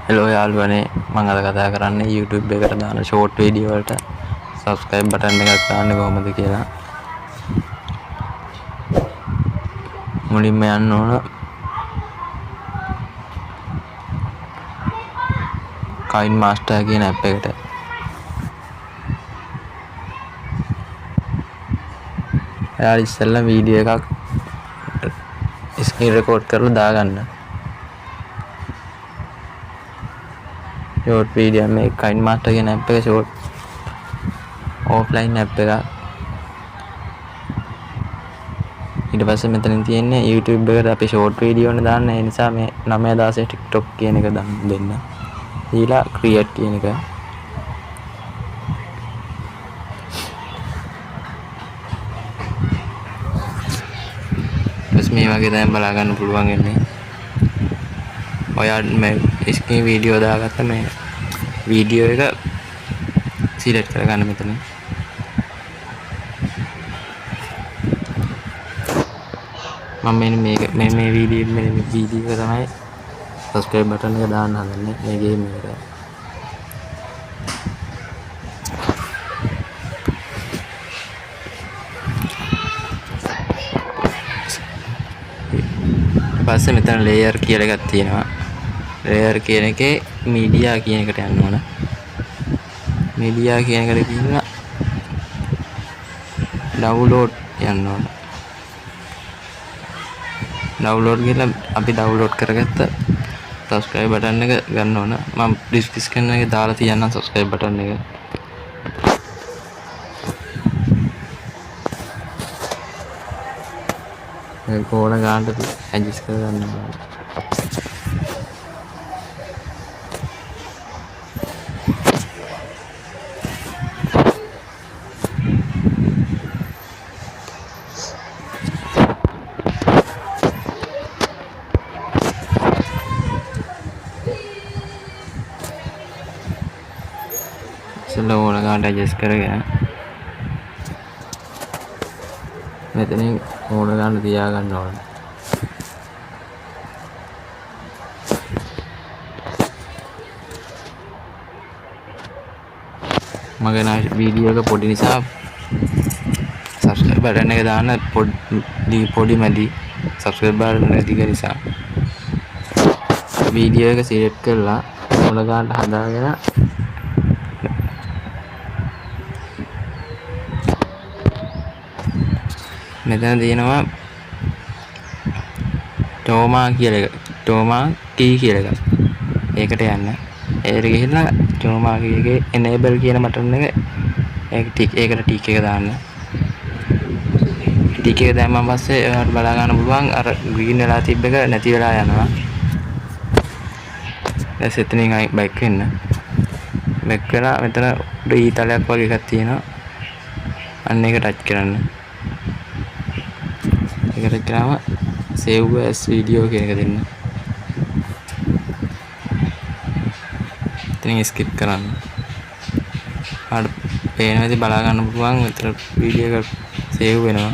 Hello යාළුවනේ මම අද කතා කරන්නේ YouTube එකට දාන ෂෝට් වීඩියෝ වලට subscribe button එකක් දාන්නේ කොහොමද කියලා. මුලින්ම යන්න ඕන KineMaster කියන app එකට. එයාලා ඉස්සෙල්ලා වීඩියෝ එකක් screen record කරලා දාගන්න. short video මේ KineMaster කියන app එක short offline app එකක්. ඊට පස්සේ මෙතනින් තියෙන්නේ YouTube එකට අපි short video නේ දාන්න. ඒ නිසා මේ 916 TikTok කියන එක දෙන්න. ඊළඟ create කියන එක. බස් මේ වගේ දැන් බලා ගන්න පුළුවන් ඉන්නේ. ඔයා මේ ස්ක්‍රීන් වීඩියෝ දාගත්ත මේ වීඩියෝ එක සිලෙක්ට් කරගන්න මෙතන. මම මේ වීඩියෝ එක තමයි subscribe button එක දාන්න හදන්නේ මේ game එකට. පස්සේ මෙතන layer කියලා එකක් තියෙනවා. layer කියන එකේ media කියන එකට යන්න ඕන. media කියන එකට ගිහින් download යන්න ඕන. download කියලා අපි download කරගත්ත subscribe button එක ගන්න ඕන. මම description එකේ දාලා තියන්නම් subscribe button එක. ඒක ඕන ගන්නට adjust කරගන්න ඕන. ඉස්සෙල්ලා ඕන ගන්නට adjust කරගෙන මෙතනින් ඕන ගන්න තියාගන්න ඕන. මගේ වීඩියෝ එක පොඩි නිසා subscribe button එක දාන්න පොඩි මදි. subscribe button එක දිග නිසා වීඩියෝ එක select කරලා ඕන ගන්නට හදාගෙන මෙතන තියෙනවා ටෝමා කියලා එක. ටෝමා key කියලා එකක්. ඒකට යන්න. ඒකට ගිහිල්ලා ටෝමා key එකේ enable කියන බටන් එක ඒකට ටික් එක දාන්න. ටික් එක දැම්මම පස්සේ ඔයාලට බලා ගන්න පුළුවන් අර green වෙලා තිබ්බ එක නැති වෙලා යනවා. දැන් එතනින් ආයි back වෙන්න. back වෙලා මෙතන ඊතලයක් වගේ එකක් තියෙනවා. අන්න ඒක ටච් කරන්න. ඒකට ගාම save as video කියන එක දෙන්න. ඉතින් skip කරන්න. ආඩ පේන විදිහ බලා ගන්න පුළුවන් මෙතන වීඩියෝ එක save වෙනවා.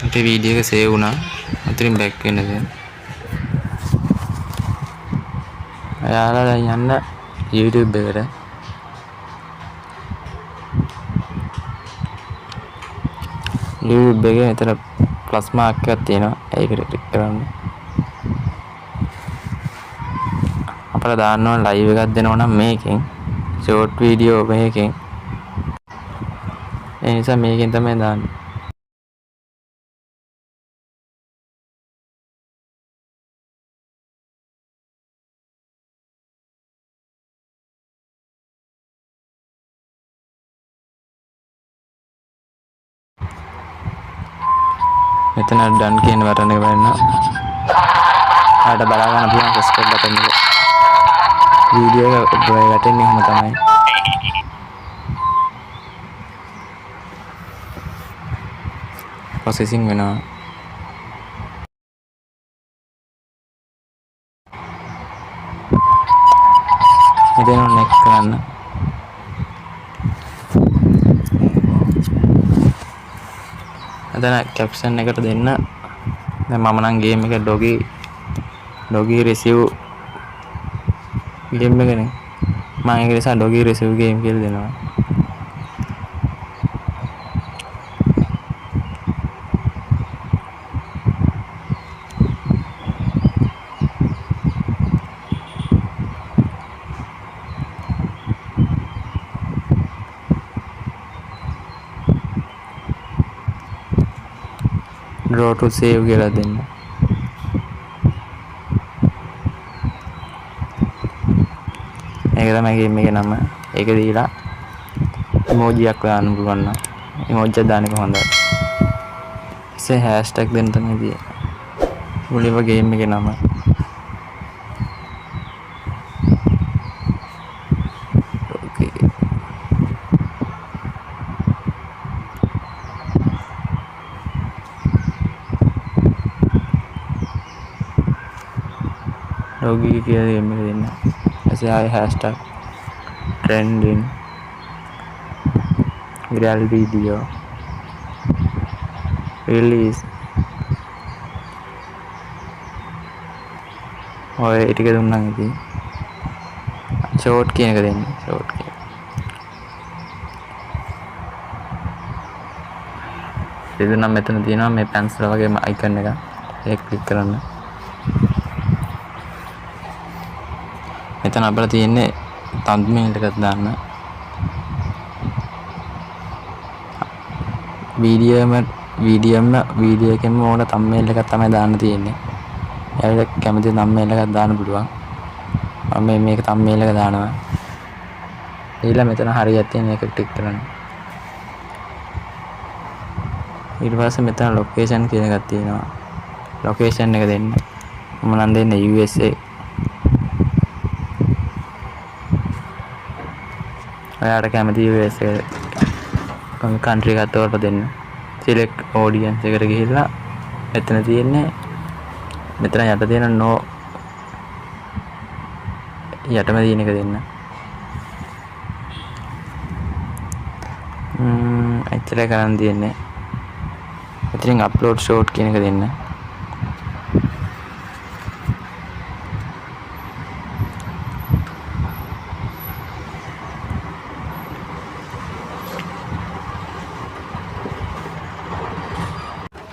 අපේ වීඩියෝ එක save වුණා. අතරින් back වෙන්න දැන්. ඔයාලා දැන් යන්න YouTube එකට. YouTube එකේ මෙතන plus mark එකක් තියෙනවා. ඒකට ක්ලික් කරන්න. අපිට දාන්න ඕන live එකක් දෙනවා නම් මේකෙන් short video මේකෙන්. ඒ නිසා මේකෙන් තමයි දාන්නේ. මෙතන done කියන බටන් එක බලන්න. ආට බලා ගන්න පුළුවන් subscribe button එක. වීඩියෝ එක වැටෙන්නේ එහෙම තමයි. processing වෙනවා. මෙතන next කරන්න. එතන caption එකට දෙන්න දැන් මම නම් ගේම් එක ඩොගි රිසිව් ගේම් එකනේ මම ඒක නිසා ඩොගි රිසිව් ගේම් කියලා දෙනවා draw to save කියලා දෙන්න ඒක තමයි ගේම් එකේ නම ඒක දීලා ඉමෝජියක් දාන්න පුළුවන් නම් ඉමෝජියක් දාන්න එක හොඳයි ඉතින් හැෂ්ටැග් දෙන්න තමයි තියෙන්නේ මුලින්ම ගේම් එකේ නම ඩොගි කියලා ගේම් එක දෙන්න ऐसे आए hashtag trending viral video release ඔය ටික දුන්නා ඉතින් ෂෝට් කියන එක දෙන්න ෂෝට් කියන ඉතින් නම් මෙතන තියෙනවා මේ පැන්සල් වගේම අයිකන් එක ඒක ක්ලික් කරන්න මෙතන අපිට තියෙන්නේ thumbnail එකක් දාන්න වීඩියෝ එකෙම ඕන thumbnail එකක් තමයි දාන්න තියෙන්නේ එයාලට කැමති thumbnail එකක් දාන්න පුළුවන් මම මේක thumbnail එක දානවා ඊළඟ මෙතන හරියට තියෙන එක ටික් කරන්න ඊට පස්සේ මෙතන location කියන එකක් තියෙනවා location එක දෙන්න මම නම් දෙන්නේ USA ඔයාලට කැමති US country එකක් තෝරලා දෙන්න select audience එකට ගිහිල්ලා මෙතන තියෙන්නේ මෙතන යට තියෙන no යටම තියෙන එක දෙන්න එච්චරයි කරන් තියෙන්නේ මෙතනින් upload short කියන එක දෙන්න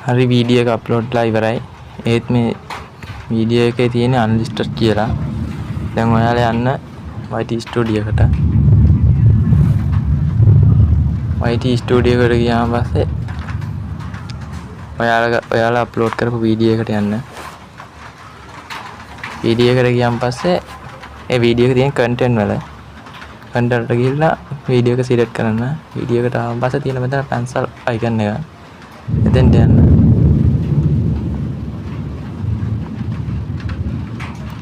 හරි වීඩියෝ එක අප්ලෝඩ් ලා ඉවරයි ඒත් මේ වීඩියෝ එකේ තියෙන unlisted කියලා දැන් ඔයාලා යන්න YT ස්ටුඩියෝ එකට YT ස්ටුඩියෝ එකට ගියාම පස්සේ ඔයාලා අප්ලෝඩ් කරපු වීඩියෝ එකට යන්න වීඩියෝ එකට ගියාම පස්සේ ඒ වීඩියෝ එකේ තියෙන content වල content වලට ගිහිල්ලා වීඩියෝ එක select කරන්න වීඩියෝ එකට ආවම පස්සේ තියෙන මෙතන pencil icon එක එතෙන්ට යන්න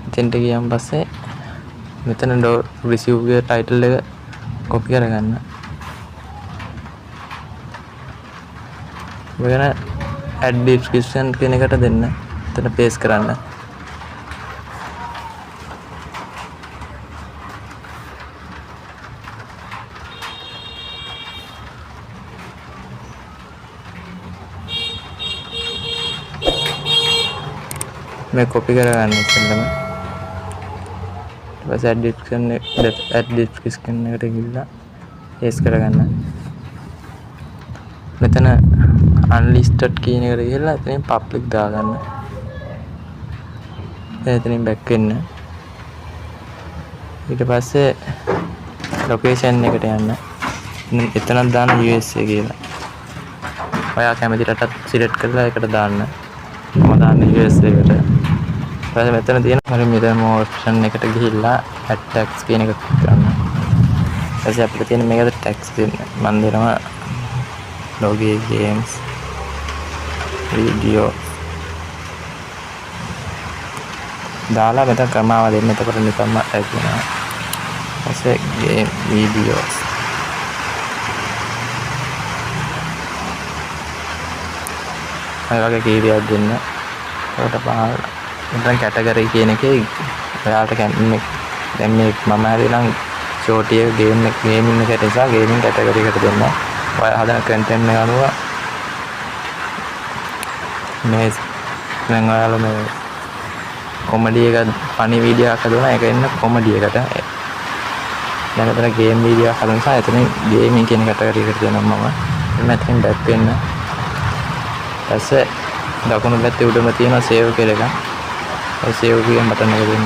එතෙන්ට ගියාම පස්සේ මෙතන receive ගේ title එක copy කරගන්න මෙතන add description කියන එකට දෙන්න එතන paste කරන්න मैं कॉपी करगाने इස්සෙල්ලම ඊට පස්සේ add description එකට ගිහිල්ලා paste කරගන්න මෙතන unlisted කියන එකට ගිහිල්ලා එතනින් public දාගන්න එතනින් back වෙන්න ඊට පස්සේ location එකට යන්න එතනක් දාන්න USA කියලා ඔයා කැමති රටක් select කරලා ඒකට දාන්න මම දාන්නේ USA එකට ඊපස්සේ මෙතන තියෙන හරි මෙතන option එකට ගිහිල්ලා add tax කියන එක ක්ලික් කරන්න. ඊපස්සේ අපිට තියෙන මේකට tax දෙන්න. මම දෙනවා logo games video දාලා මෙතන ක්‍රමාව දෙන්න. එතකොට නිකම්ම tag වෙනවා. ඊපස්සේ game videos අය වගේ කීපයක් දෙන්න. ඒකට පහළ මෙතන කැටගරි කියන එකේ ඔයාලට කැමති දැන් මේ මම හරිනම් ෂෝට් එක ගේමින් එකට නිසා ගේමින් කැටගරි එකට දෙන්න. ඔයා හදන කන්ටෙන්ට් එක අනුව මේ දැන් ඔයාලා මේ කොමඩි එක ෆනි වීඩියෝ එකක් හදුවා ඒක එන්න කොමඩි එකට. දැන් අතන ගේම් වීඩියෝ එකක් හදන නිසා එතන ගේමින් කියන කැටගරි එකට දෙනවා මම. මෙතනින් බැක් වෙන්න. ඊපස්සේ දකුණු පැත්තේ උඩම තියෙනවා සේව් කියලා එකක්. ඒ සේව් කියන බටන් එක දෙන්න.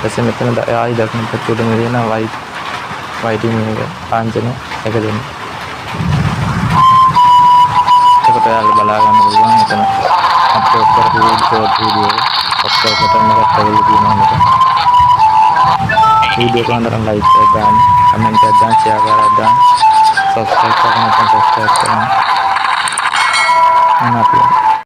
ඊපස්සේ මෙතන ආයි දකුණු පැත්තේ උඩම තියෙනවා වයිටින් එක කාංචන එක දෙන්න. එතකොට ඔයාලා බලා ගන්න පුළුවන් එතන අප්ලෝඩ් කරපු වීඩියෝ සබ්ස්ක්‍රයිබ් බටන් එකක් තවල තියෙනවා මෙතන. වීඩියෝ එක හොඳට ලයික් එකක් දාන්න, කමෙන්ට් එකක් දාන්න, ෂෙයා කරලා දාන්න, සබ්ස්ක්‍රයිබ් කරන්න නැත්නම් සබ්ස්ක්‍රයිබ් කරන්න.